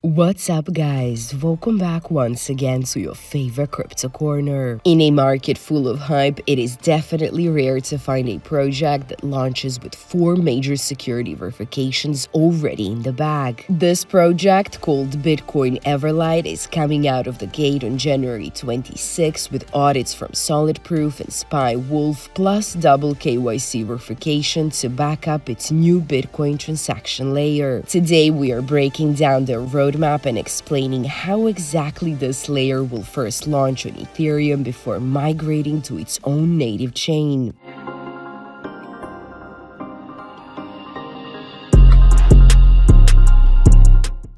What's up, guys? Welcome back once again to your favorite crypto corner. In a market full of hype, it is definitely rare to find a project that launches with 4 major security verifications already in the bag. This project, called Bitcoin Everlight, is coming out of the gate on January 26 with audits from Solid Proof and Spy Wolf, plus double KYC verification to back up its new Bitcoin transaction layer. Today, we are breaking down the roadmap and explaining how exactly this layer will first launch on Ethereum before migrating to its own native chain.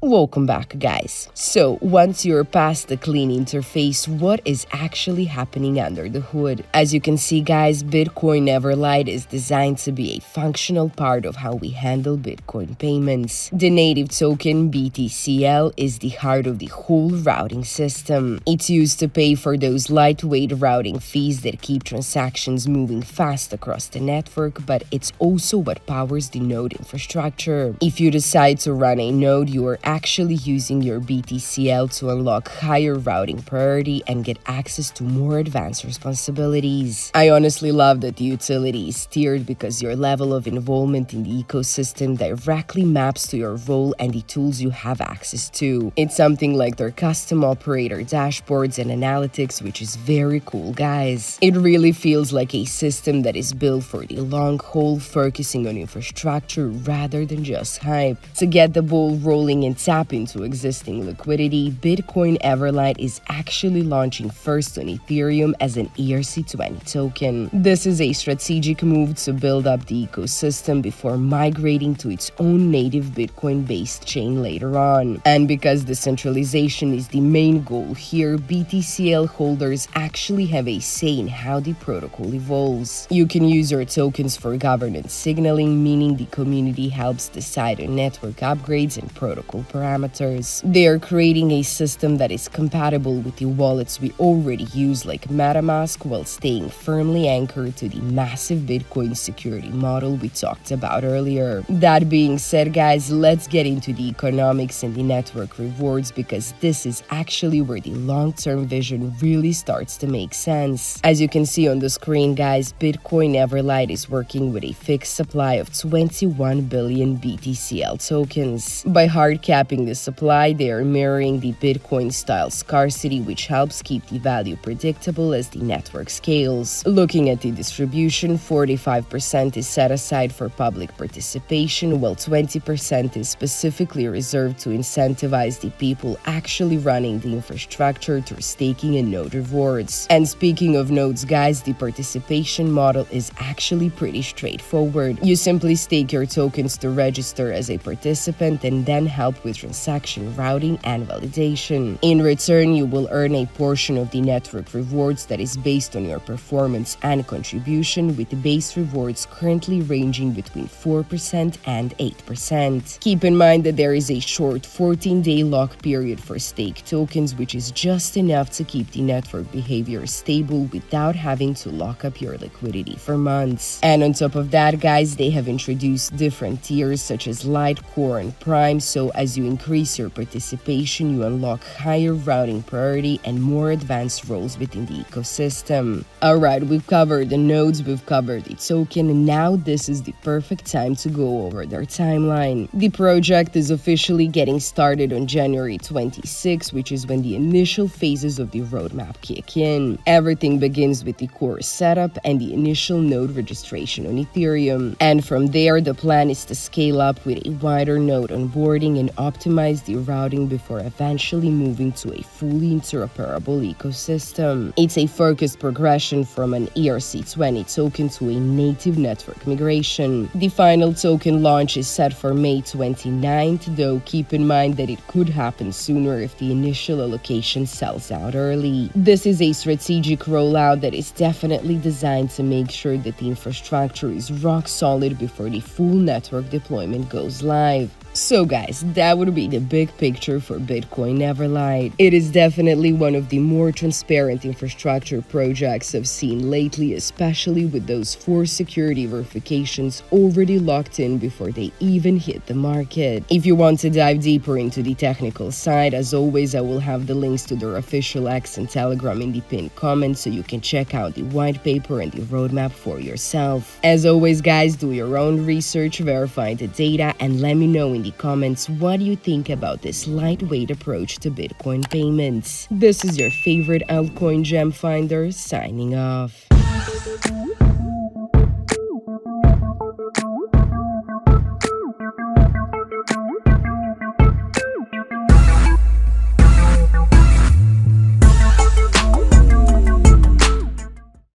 Welcome back, guys. So, once you're past the clean interface, what is actually happening under the hood? As you can see, guys, Bitcoin Everlight is designed to be a functional part of how we handle Bitcoin payments. The native token, BTCL, is the heart of the whole routing system. It's used to pay for those lightweight routing fees that keep transactions moving fast across the network, but it's also what powers the node infrastructure. If you decide to run a node, you are actually using your BTCL to unlock higher routing priority and get access to more advanced responsibilities. I honestly love that the utility is tiered because your level of involvement in the ecosystem directly maps to your role and the tools you have access to. It's something like their custom operator dashboards and analytics, which is very cool, guys. It really feels like a system that is built for the long haul, focusing on infrastructure rather than just hype. To get the ball rolling and tap into existing liquidity, Bitcoin Everlight is actually launching first on Ethereum as an ERC20 token. This is a strategic move to build up the ecosystem before migrating to its own native Bitcoin-based chain later on. And because decentralization is the main goal here, BTCL holders actually have a say in how the protocol evolves. You can use your tokens for governance signaling, meaning the community helps decide on network upgrades and protocol parameters. They are creating a system that is compatible with the wallets we already use like MetaMask, while staying firmly anchored to the massive Bitcoin security model we talked about earlier. That being said, guys, let's get into the economics and the network rewards, because this is actually where the long-term vision really starts to make sense. As you can see on the screen, guys, Bitcoin Everlight is working with a fixed supply of 21 billion BTCL tokens. By hard capping the supply, they are mirroring the Bitcoin-style scarcity, which helps keep the value predictable as the network scales. Looking at the distribution, 45% is set aside for public participation, while 20% is specifically reserved to incentivize the people actually running the infrastructure through staking and node rewards. And speaking of nodes, guys, the participation model is actually pretty straightforward. You simply stake your tokens to register as a participant and then help with transaction routing and validation. In return, you will earn a portion of the network rewards that is based on your performance and contribution, with base rewards currently ranging between 4% and 8%. Keep in mind that there is a short 14-day lock period for stake tokens, which is just enough to keep the network behavior stable without having to lock up your liquidity for months. And on top of that, guys, they have introduced different tiers such as Light, Core, and Prime, so as you increase your participation, you unlock higher routing priority and more advanced roles within the ecosystem. Alright, we've covered the nodes, we've covered the token, and now this is the perfect time to go over their timeline. The project is officially getting started on January 26, which is when the initial phases of the roadmap kick in. Everything begins with the core setup and the initial node registration on Ethereum. And from there, the plan is to scale up with a wider node onboarding and optimize the routing before eventually moving to a fully interoperable ecosystem. It's a focused progression from an ERC20 token to a native network migration. The final token launch is set for May 29th, though keep in mind that it could happen sooner if the initial allocation sells out early. This is a strategic rollout that is definitely designed to make sure that the infrastructure is rock solid before the full network deployment goes live. So guys, that would be the big picture for Bitcoin Everlight. It is definitely one of the more transparent infrastructure projects I've seen lately, especially with those 4 security verifications already locked in before they even hit the market. If you want to dive deeper into the technical side, as always, I will have the links to their official X and Telegram in the pinned comment so you can check out the white paper and the roadmap for yourself. As always guys, do your own research, verify the data, and let me know in the comments what you think about this lightweight approach to Bitcoin payments. This is your favorite altcoin gem finder signing off.